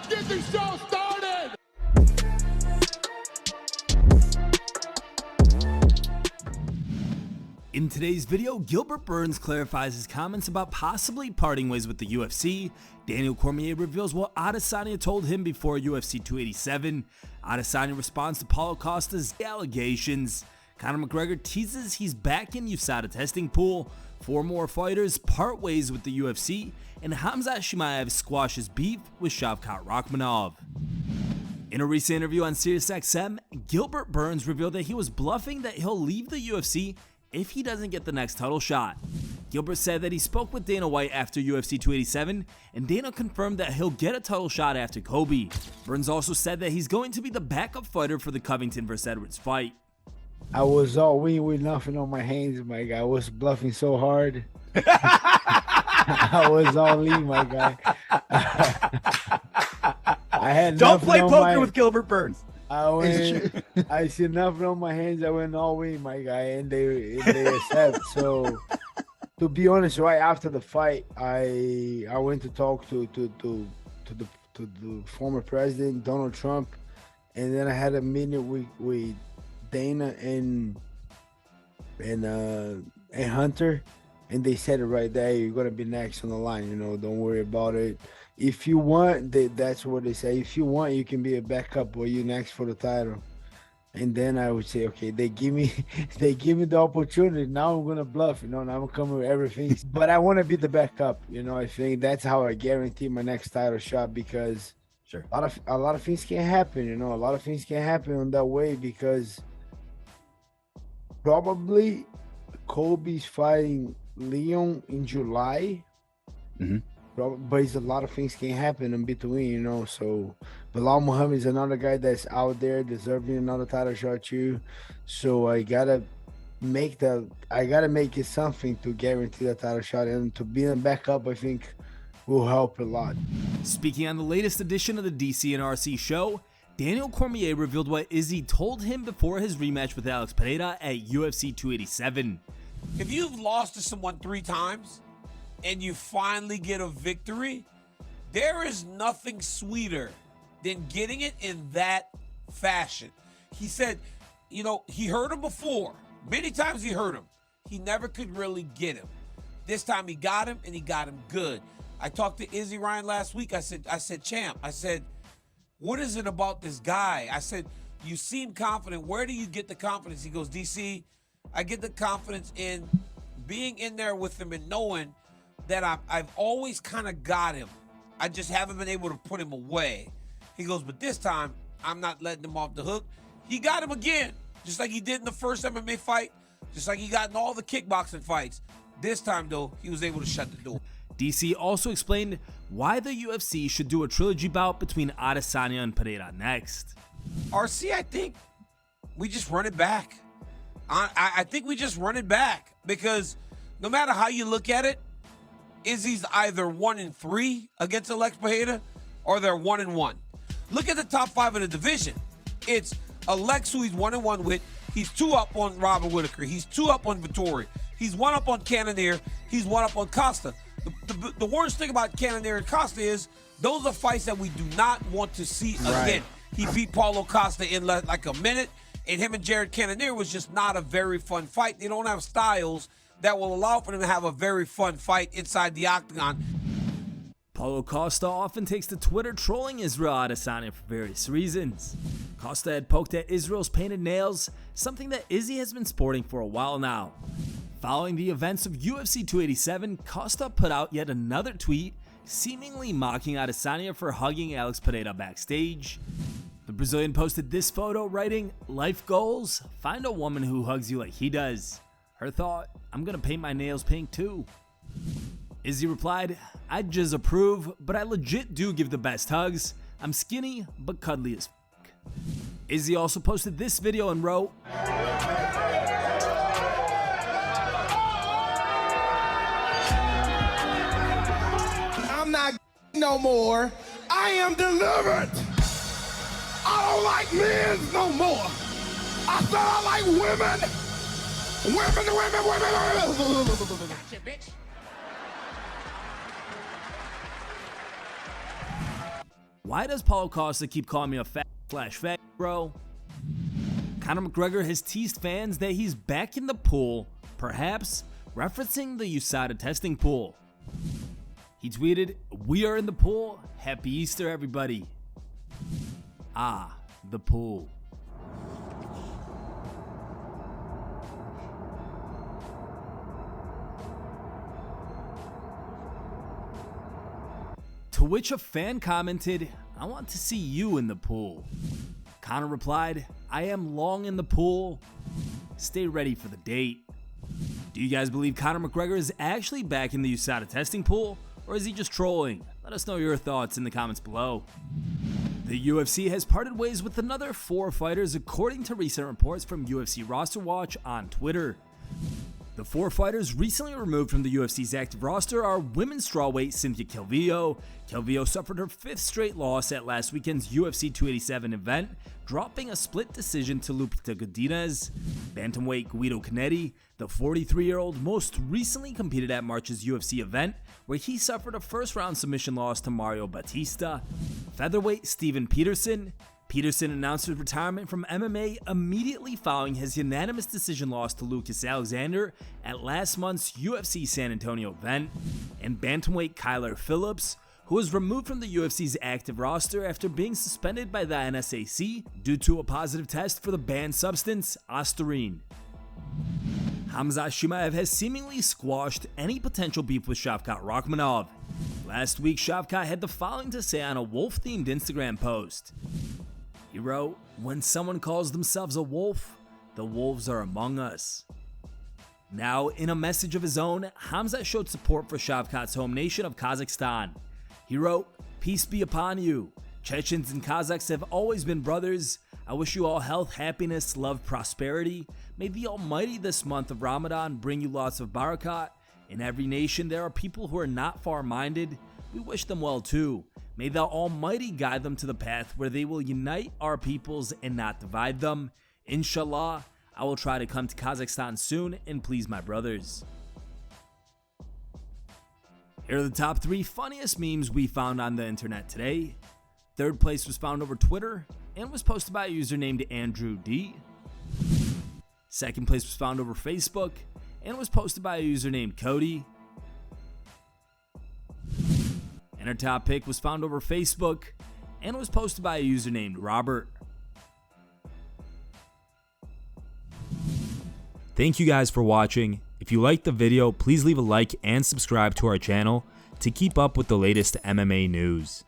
get the show started! In today's video, Gilbert Burns clarifies his comments about possibly parting ways with the UFC. Daniel Cormier reveals what Adesanya told him before UFC 287. Adesanya responds to Paulo Costa's allegations. Conor McGregor teases he's back in USADA testing pool. 4 more fighters part ways with the UFC. And Khamzat Chimaev squashes beef with Shavkat Rakhmonov. In a recent interview on SiriusXM, Gilbert Burns revealed that he was bluffing that he'll leave the UFC if he doesn't get the next title shot. Gilbert said that he spoke with Dana White after UFC 287, and Dana confirmed that he'll get a title shot after Kobe. Burns also said that he's going to be the backup fighter for the Covington vs. Edwards fight. I was all win with nothing on my hands, my guy. I was bluffing so hard. I was all in, my guy. I had Don't play poker with Gilbert Burns. I see nothing on my hands. I went all in, my guy, and they accept. So, to be honest, right after the fight, I went to talk to the former president Donald Trump, and then I had a meeting with Dana and Hunter, and they said it right there. You're gonna be next on the line. You know, don't worry about it. If you want, that's what they say. If you want, you can be a backup or you next for the title. And then I would say, okay, they give me the opportunity. Now I'm gonna bluff, you know, and I'm coming with everything. But I want to be the backup, you know. I think that's how I guarantee my next title shot, because sure, a lot of things can happen, you know. A lot of things can happen on that way, because probably Kobe's fighting Leon in July. Mm-hmm. But it's a lot of things can happen in between, you know. So Bilal Muhammad is another guy that's out there deserving another title shot too. So I gotta make it something to guarantee the title shot, and to be a backup, I think, will help a lot. Speaking on the latest edition of the DC and RC show, Daniel Cormier revealed what Izzy told him before his rematch with Alex Pereira at UFC 287. If you've lost to someone 3 times and you finally get a victory, there is nothing sweeter than getting it in that fashion. He said, you know, he heard him before. Many times he heard him. He never could really get him. This time he got him, and he got him good. I talked to Izzy Ryan last week. I said, champ, I said, what is it about this guy? I said, you seem confident. Where do you get the confidence? He goes, DC, I get the confidence in being in there with him and knowing that I've always kind of got him. I just haven't been able to put him away. He goes, but this time, I'm not letting him off the hook. He got him again, just like he did in the first MMA fight, just like he got in all the kickboxing fights. This time, though, he was able to shut the door. DC also explained why the UFC should do a trilogy bout between Adesanya and Pereira next. RC, I think we just run it back. I think we just run it back, because no matter how you look at it, Izzy's either 1-3 against Alex Pereira, or they're 1-1. Look at the top 5 in the division. It's Alex, who he's 1-1 with. He's 2 up on Robert Whittaker. He's 2 up on Vettori. He's 1 up on Cannonier. He's 1 up on Costa. The worst thing about Cannonier and Costa is those are fights that we do not want to see again. Right. He beat Paulo Costa in like a minute, and him and Jared Cannonier was just not a very fun fight. They don't have styles that will allow for them to have a very fun fight inside the octagon. Paulo Costa often takes to Twitter trolling Israel Adesanya for various reasons. Costa had poked at Israel's painted nails, something that Izzy has been sporting for a while now. Following the events of UFC 287, Costa put out yet another tweet, seemingly mocking Adesanya for hugging Alex Pereira backstage. The Brazilian posted this photo, writing, "Life goals? Find a woman who hugs you like he does." Her thought, "I'm gonna paint my nails pink too." Izzy replied, "I just approve, but I legit do give the best hugs. I'm skinny, but cuddly as fuck." Izzy also posted this video and wrote, I'm not no more. I am delivered. I don't like men no more. I said I like women. Women. Gotcha, bitch. Why does Paulo Costa keep calling me a fat bro? Conor McGregor has teased fans that he's back in the pool, perhaps referencing the USADA testing pool. He tweeted, "We are in the pool. Happy Easter, everybody." Ah, the pool. To which a fan commented, "I want to see you in the pool." Conor replied, "I am long in the pool. Stay ready for the date." Do you guys believe Conor McGregor is actually back in the USADA testing pool, or is he just trolling? Let us know your thoughts in the comments below. The UFC has parted ways with another 4 fighters according to recent reports from UFC Roster Watch on Twitter. The 4 fighters recently removed from the UFC's active roster are women's strawweight Cynthia Calvillo. Calvillo suffered her 5th straight loss at last weekend's UFC 287 event, dropping a split decision to Lupita Godinez. Bantamweight Guido Canetti, the 43-year-old, most recently competed at March's UFC event, where he suffered a first-round submission loss to Mario Batista. Featherweight Steven Peterson. Peterson announced his retirement from MMA immediately following his unanimous decision loss to Lucas Alexander at last month's UFC San Antonio event. And bantamweight Kyler Phillips, who was removed from the UFC's active roster after being suspended by the NSAC due to a positive test for the banned substance, Ostarine. Khamzat Chimaev has seemingly squashed any potential beef with Shavkat Rakhmonov. Last week, Shavkat had the following to say on a wolf-themed Instagram post. He wrote, "When someone calls themselves a wolf, the wolves are among us." Now, in a message of his own, Khamzat showed support for Shavkat's home nation of Kazakhstan. He wrote, "Peace be upon you. Chechens and Kazakhs have always been brothers. I wish you all health, happiness, love, prosperity. May the Almighty this month of Ramadan bring you lots of barakat. In every nation there are people who are not far-minded. We wish them well too. May the Almighty guide them to the path where they will unite our peoples and not divide them. Inshallah, I will try to come to Kazakhstan soon and please my brothers." Here are the top 3 funniest memes we found on the internet today. 3rd place was found over Twitter and was posted by a user named Andrew D. 2nd place was found over Facebook and was posted by a user named Cody. And our top pick was found over Facebook and was posted by a user named Robert. Thank you guys for watching. If you liked the video, please leave a like and subscribe to our channel to keep up with the latest MMA news.